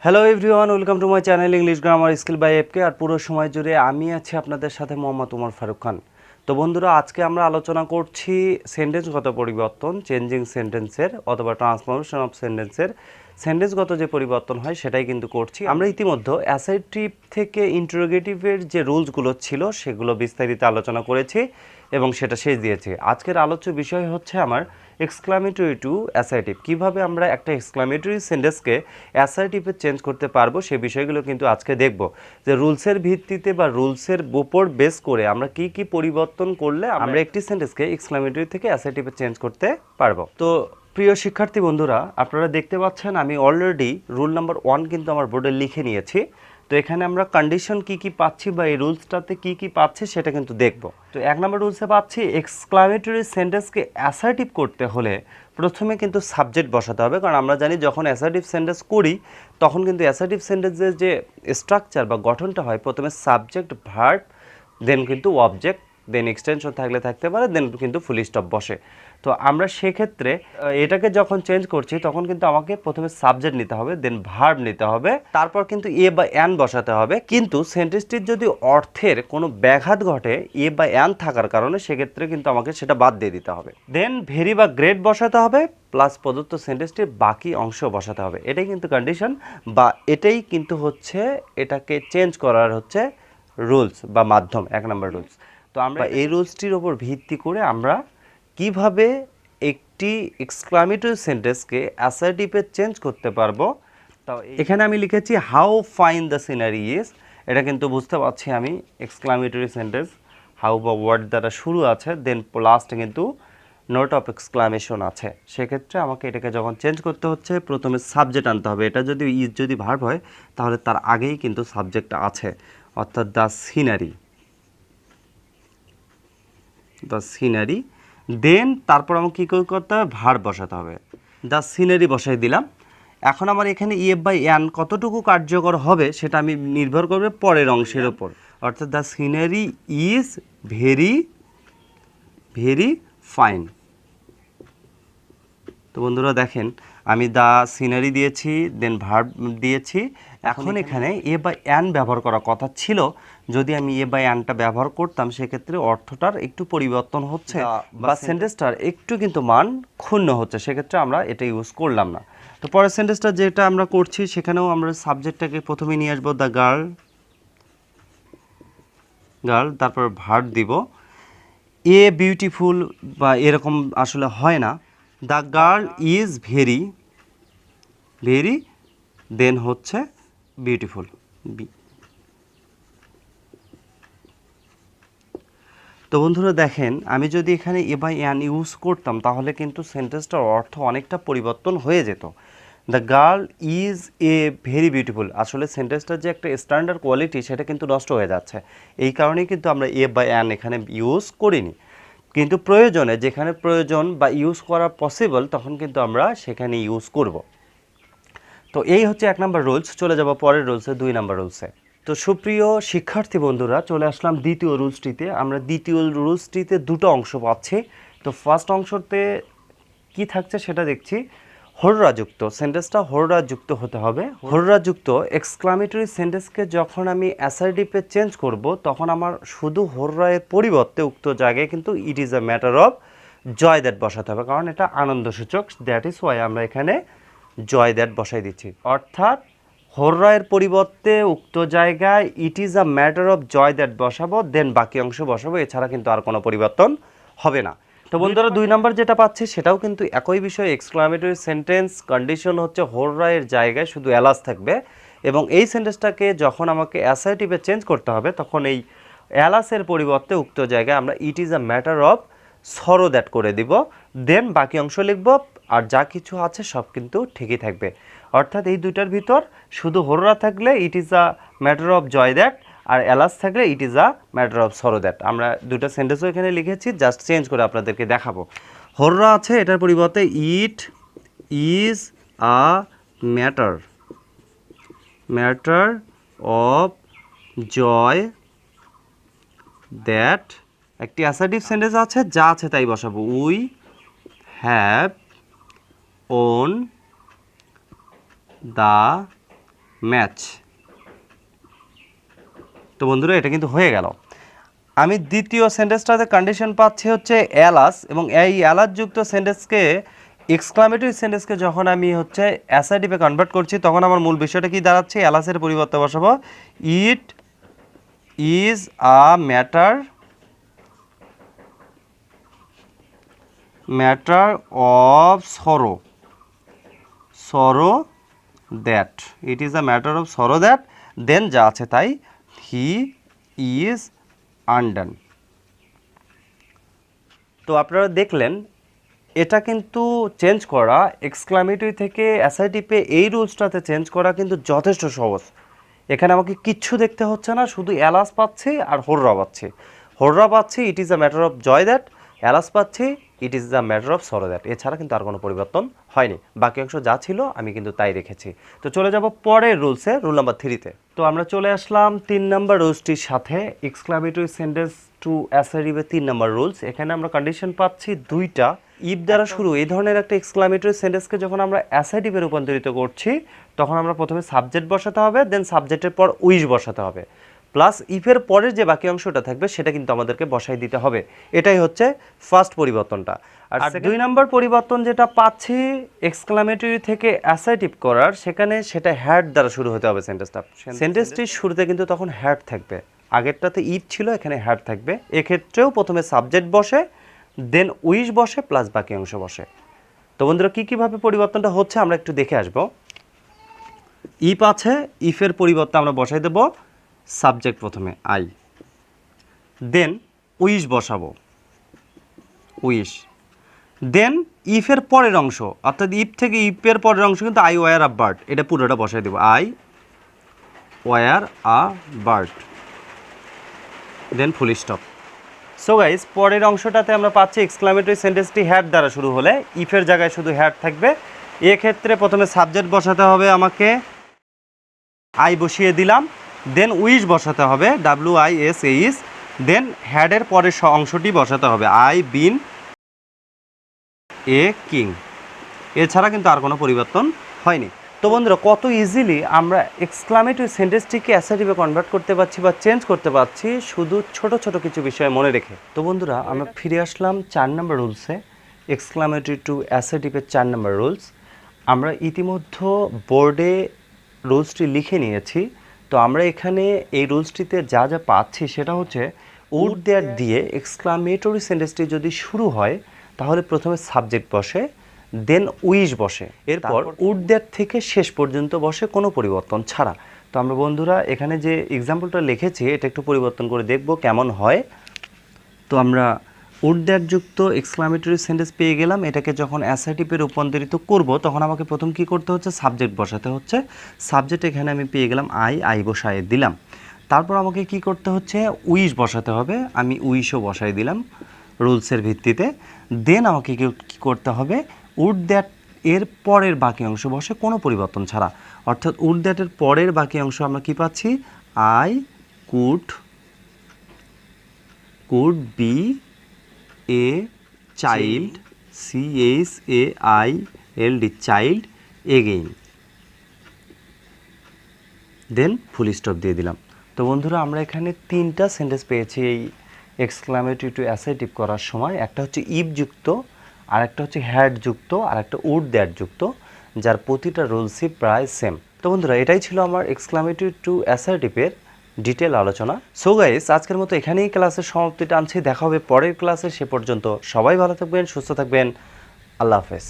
Hello everyone, welcome to my channel English grammar skill by FK. আর পুরো সময় জুড়ে আমি আছি আপনাদের সাথে মোহাম্মদ উমর ফারুক খান। তো বন্ধুরা, আজকে আমরা আলোচনা করছি সেন্টেন্সগত পরিবর্তন, চেঞ্জিং সেন্টেন্সের অথবা ট্রান্সফরমেশন অফ সেন্টেন্সের সেন্টেন্সগত যে পরিবর্তন হয় সেটাই কিন্তু করছি। আমরা ইতিমধ্যে অ্যাসার্টিভ থেকে ইন্টারোগেটিভের যে রুলসগুলো ছিল সেগুলো বিস্তারিত আলোচনা করেছি এবং সেটা শেষ দিয়েছি। আজকের আলোচ্য বিষয় হচ্ছে আমার এক্সক্লামেটরি টু অ্যাসার্টিভ। কীভাবে আমরা একটা এক্সক্লামেটরি সেন্টেন্সকে অ্যাসার্টিভে চেঞ্জ করতে পারবো সে বিষয়গুলো কিন্তু আজকে দেখব, যে রুলসের ভিত্তিতে বা রুলসের উপর বেস করে আমরা কি কি পরিবর্তন করলে আমরা একটি সেন্টেন্সকে এক্সক্লামেটরি থেকে অ্যাসার্টিভে চেঞ্জ করতে পারবো। তো প্রিয় শিক্ষার্থী বন্ধুরা, আপনারা দেখতে পাচ্ছেন আমি অলরেডি রুল নাম্বার 1 কিন্তু আমার বোর্ডে লিখে নিয়েছি। তো এখানে আমরা কন্ডিশন কি কি পাচ্ছি বা এই রুলসটাতে কি কি পাচ্ছি সেটা কিন্তু দেখব। তো 1 নম্বর রুলসে পাচ্ছি এক্সক্লামেটরি সেন্টেন্সকে অ্যাসার্টিভ করতে হলে প্রথমে কিন্তু সাবজেক্ট বসাতে হবে, কারণ আমরা জানি যখন অ্যাসার্টিভ সেন্টেন্স করি তখন কিন্তু অ্যাসার্টিভ সেন্টেন্সের যে স্ট্রাকচার বা গঠনটা হয়, প্রথমে সাবজেক্ট, ভার্ব, দেন কিন্তু অবজেক্ট, দেন এক্সটেনশন থাকলে থাকতে পারে, দেন কিন্তু ফুল স্টপ বসে। তো আমরা সেক্ষেত্রে এটাকে যখন চেঞ্জ করছি তখন কিন্তু আমাকে প্রথমে সাবজেক্ট নিতে হবে, দেন ভার্ব নিতে হবে, তারপর কিন্তু এ বা অ্যান বসাতে হবে। কিন্তু সেন্টেন্সটির যদি অর্থের কোনো ব্যাঘাত ঘটে এ বা অ্যান থাকার কারণে, সেক্ষেত্রে কিন্তু আমাকে সেটা বাদ দিয়ে দিতে হবে। দেন ভেরি বা গ্রেট বসাতে হবে, প্লাস প্রদত্ত সেন্টেন্সটির বাকি অংশ বসাতে হবে। এটাই কিন্তু কন্ডিশন বা এটাই কিন্তু হচ্ছে এটাকে চেঞ্জ করার হচ্ছে রুলস বা মাধ্যম, 1 নম্বর রুলস। তো আমরা এই রুলসটির ওপর ভিত্তি করে আমরা কিভাবে একটি এক্সক্লামেটরি সেন্টেন্সকে অ্যাসার্টিভে চেঞ্জ করতে পারবো। তাও এখানে আমি লিখেছি how fine the scenery is. এটা কিন্তু বুঝতে পারছি আমি এক্সক্লামেটরি সেন্টেন্স, হাউ বা ওয়ার্ড দ্বারা শুরু আছে, দেন লাস্টে কিন্তু নোট অফ এক্সক্লামেশন আছে। সেক্ষেত্রে আমাকে এটাকে যখন চেঞ্জ করতে হচ্ছে প্রথমে সাবজেক্ট আনতে হবে। এটা যদি ইজ যদি ভার্ব হয় তাহলে তার আগেই কিন্তু সাবজেক্ট আছে, অর্থাৎ দ্য সিনারি, দ্য সিনারি। দেন তারপর আমাকে কী করতে হবে, ভার্ব বসাতে হবে। দ্য সিনারি বসাই দিলাম। এখন আমার এখানে ইয়ে বাই অ্যান কতটুকু কার্যকর হবে সেটা আমি নির্ভর করবে পরের অংশের ওপর, অর্থাৎ the scenery is very very fine. তো বন্ধুরা দেখেন, আমি দ্য সিনারি দিয়েছি, দেন ভার্ব দিয়েছি। এখন এখানে এ বাই অ্যান ব্যবহার করার কথা ছিল। যদি আমি এ বাই অ্যানটা ব্যবহার করতাম সেক্ষেত্রে অর্থটার একটু পরিবর্তন হচ্ছে বা সেন্টেন্সটার একটু কিন্তু মান ক্ষুণ্ণ হচ্ছে, সেক্ষেত্রে আমরা এটা ইউজ করলাম না। তো পরের সেন্টেন্সটা যেটা আমরা করছি সেখানেও আমরা সাবজেক্টটাকে প্রথমে নিয়ে আসবো, দ্য গার্ল, গার্ল, তারপর ভার্ব দিব। এ বিউটিফুল বা এরকম আসলে হয় না, the girl is very very, then হচ্ছে বিউটিফুল। তো বন্ধুরা দেখেন, আমি যদি এখানে এ বাই অ্যান ইউজ করতাম তাহলে কিন্তু সেন্টেন্সটার অর্থ অনেকটা পরিবর্তন হয়ে যেত। The girl is a very beautiful, আসলে সেন্টেন্সটার যে একটা স্ট্যান্ডার্ড কোয়ালিটি সেটা কিন্তু নষ্ট হয়ে যাচ্ছে। এই কারণেই কিন্তু আমরা এ বাই অ্যান এখানে ইউজ করিনি। কিন্তু প্রয়োজনে, যেখানে প্রয়োজন বা ইউজ করা পসিবল তখন কিন্তু আমরা সেখানে ইউজ করব। তো এই হচ্ছে 1 নম্বর রুলস। চলে যাব পরের রুলসে, 2 নম্বর রুলসে। তো সুপ্রিয় শিক্ষার্থী বন্ধুরা, চলে আসলাম দ্বিতীয় রুলসটিতে। আমরা দ্বিতীয় রুলসটিতে দুটো অংশ পাচ্ছি। তো ফার্স্ট অংশতে কি থাকছে সেটা দেখছি। হররাযুক্ত সেন্টেন্সটা হররাযুক্ত হতে হবে। হররাযুক্ত এক্সক্লামেটরি সেন্টেন্সকে যখন আমি অ্যাসার্টিভে চেঞ্জ করব তখন আমার শুধু হররায়ের পরিবর্তে উক্ত জায়গায় কিন্তু it is a matter of joy that বসাতে হবে, কারণ এটা আনন্দসূচক। দ্যাট ইজ ওয়াই আমরা এখানে জয় দ্যাট বসাই দিচ্ছি, অর্থাৎ হররায়ের পরিবর্তে উক্ত জায়গায় it is a matter of joy that বসাবো, দেন বাকি অংশ বসাবো। এছাড়া কিন্তু আর কোনো পরিবর্তন হবে না। তো বন্ধুরা 2 নম্বর যেটা পাচ্ছি সেটাও কিন্তু একই বিষয়। এক্সক্লামেটরি সেন্টেন্স কন্ডিশন হচ্ছে হররায়ের জায়গায় শুধু অ্যালাস থাকবে, এবং এই সেন্টেন্সটাকে যখন আমাকে অ্যাসার্টিভে চেঞ্জ করতে হবে তখন এই অ্যালাসের পরিবর্তে উক্ত জায়গায় আমরা ইট is a matter of sorrow that করে দিব, দেন বাকি অংশ লিখব। আর যা কিছু আছে সব কিন্তু ঠিকই থাকবে, অর্থাৎ এই দুইটার ভিতর শুধু হররা থাকলে it is a matter of joy that, আর অ্যালাস থাকলে it is a matter of sorrow that. আমরা দুটো সেন্টেন্সও এখানে লিখেছি, জাস্ট চেঞ্জ করে আপনাদেরকে দেখাবো। হররা আছে, এটার পরিবর্তে it is a matter matter of joy that. একটি অ্যাসার্টিভ সেন্টেন্স আছে, যা আছে তাই বসাবো। We have won the match. তো বন্ধুরা এটা কিন্তু হয়ে গেল। আমি দ্বিতীয় সেন্টেন্সটাতে কন্ডিশন পাচ্ছি হচ্ছে অ্যালাস, এবং এই অ্যালাস যুক্ত সেন্টেন্সকে এক্সক্লামেটরি সেন্টেন্সকে যখন আমি হচ্ছে অ্যাসার্টিভে কনভার্ট করছি তখন আমার মূল বিষয়টা কি দাঁড়াচ্ছে, অ্যালাসের পরিবর্তে বসাবো it is a matter of sorrow that, it is a matter of sorrow that, then যা আছে তাই, হি ইজ আনডান। তো আপনারা দেখলেন এটা কিন্তু চেঞ্জ করা, এক্সক্লামেটরি থেকে অ্যাসার্টিভে এই রুলসটাতে চেঞ্জ করা কিন্তু যথেষ্ট সহজ। এখানে আমাকে কিচ্ছু দেখতে হচ্ছে না, শুধু অ্যালাস পাচ্ছি আর হোররা পাচ্ছি it is a matter of joy that, alas পাচ্ছি it is a matter of sorrow that. এছাড়া কিন্তু আর কোনো পরিবর্তন হয়নি, বাকি অংশ যা ছিল আমি কিন্তু তাই রেখেছি। তো চলে যাব পরের রুলসে, রুল নাম্বার 3-তে। তো আমরা চলে আসলাম 3 নম্বর রুলসটির সাথে, exclamatory sentence to অ্যাসার্টিভের 3 number rules. এখানে আমরা কন্ডিশন পাচ্ছি দুইটা, ইফ দ্বারা শুরু এই ধরনের একটা এক্সক্লামেটরি সেন্টেন্সকে যখন আমরা অ্যাসার্টিভে রূপান্তরিত করছি তখন আমরা প্রথমে সাবজেক্ট বসাতে হবে, দেন সাবজেক্টের পর উইশ বসাতে হবে, প্লাস ইফের পরের যে বাকি অংশটা থাকবে সেটা কিন্তু আমাদেরকে বসাই দিতে হবে। এটাই হচ্ছে ফার্স্ট পরিবর্তনটা। আর 2 নম্বর পরিবর্তন যেটা পাচ্ছি এক্সক্লামেটরি থেকে অ্যাসার্টিভ করার, সেটা হ্যাড দ্বারা শুরু হতে হবে সেন্টেন্সটা। সেন্টেন্সটির শুরুতে কিন্তু তখন হ্যাড থাকবে, আগেরটাতে ইফ ছিল, এখানে হ্যাড থাকবে। এক্ষেত্রেও প্রথমে সাবজেক্ট বসে, দেন উইশ বসে, প্লাস বাকি অংশ বসে। তো বন্ধুরা কীভাবে পরিবর্তনটা হচ্ছে আমরা একটু দেখে আসবো। ইফ আছে, ইফের পরিবর্তে আমরা বসাই দেব সাবজেক্ট প্রথমে আই, দেন উইশ বসাবো উইশ, দেন ইফের পরের অংশ, অর্থাৎ ইফ থেকে ইফের পরের অংশ কিন্তু আই ওয়ার আ বার্ড, এটা পুরোটা বসাই দেবো I were a bird, then full stop. So guys পরের অংশটাতে আমরা পাচ্ছি এক্সক্লামেটরি সেন্টেন্সটি হ্যাড দ্বারা শুরু হলে ইফের জায়গায় শুধু হ্যাড থাকবে। এক্ষেত্রে প্রথমে সাবজেক্ট বসাতে হবে আমাকে, আই বসিয়ে দিলাম, দেন উইশ বসাতে হবে WISH, দেন হ্যাডের পরের অংশটি বসাতে হবে আই বিন এ কিং। এছাড়া কিন্তু আর কোনো পরিবর্তন হয়নি। তো বন্ধুরা কত ইজিলি আমরা এক্সক্লামেটরি সেন্টেন্সটিকে অ্যাসার্টিভে কনভার্ট করতে পারছি বা চেঞ্জ করতে পারছি শুধু ছোট ছোট কিছু বিষয় মনে রেখে। তো বন্ধুরা আমরা ফিরে আসলাম 4 নম্বর রুলসে, এক্সক্লামেটরি টু অ্যাসার্টিভের 4 নম্বর রুলস। আমরা ইতিমধ্যে বোর্ডে রুলসটি লিখে নিয়েছি। তো আমরা এখানে এই রুলসটিতে যা যা পাচ্ছি সেটা হচ্ছে উড দেয়ার দিয়ে এক্সক্লামেটরি সেন্টেন্সটি যদি শুরু হয় তাহলে প্রথমে সাবজেক্ট বসে, দেন উইশ বসে, এরপর উড দেয়ার থেকে শেষ পর্যন্ত বসে কোনো পরিবর্তন ছাড়া। তো আমরা বন্ধুরা এখানে যে এক্সাম্পলটা লিখেছি এটা একটু পরিবর্তন করে দেখব কেমন হয়। তো আমরা উড দেয়ার যুক্ত এক্সক্লামেটরি সেন্টেন্স পেয়ে গেলাম। এটাকে যখন অ্যাসার্টিভে রূপান্তরিত করব তখন আমাকে প্রথম কি করতে হচ্ছে, সাবজেক্ট বসাতে হচ্ছে। সাবজেক্ট এখানে আমি পেয়ে গেলাম আই বসায় দিলাম। তারপর আমাকে কি করতে হচ্ছে, উইশ বসাতে হবে, আমি উইশও বসাই দিলাম রুলসের ভিত্তিতে। দেন আমাকে কি করতে হবে, উড দ্যাট এর পরের বাকি অংশ বসে কোনো পরিবর্তন ছাড়া, অর্থাৎ উড দ্যাটের পরের বাকি অংশ আমরা কি পাচ্ছি, I could be a child, CHAILD child again, then full stop দিয়ে দিলাম। তো বন্ধুরা আমরা এখানে 3টা সেন্টেন্স পেয়েছি এই এক্সক্লামেটরি টু অ্যাসার্টিভ করার সময়। একটা হচ্ছে ইফ যুক্ত, আর একটা হচ্ছে হ্যাড যুক্ত, আর একটা উড দ্যাট যুক্ত, যার প্রতিটা রুলসই প্রায় সেম। তো বন্ধুরা এটাই ছিল আমার এক্সক্লামেটরি টু অ্যাসার্টিভের ডিটেল আলোচনা। সো গাইস আজকের মতো এখানেই ক্লাসের সমাপ্তি টানছি। দেখা হবে পরের ক্লাসে, সে পর্যন্ত সবাই ভালো থাকবেন, সুস্থ থাকবেন, আল্লাহ হাফেজ।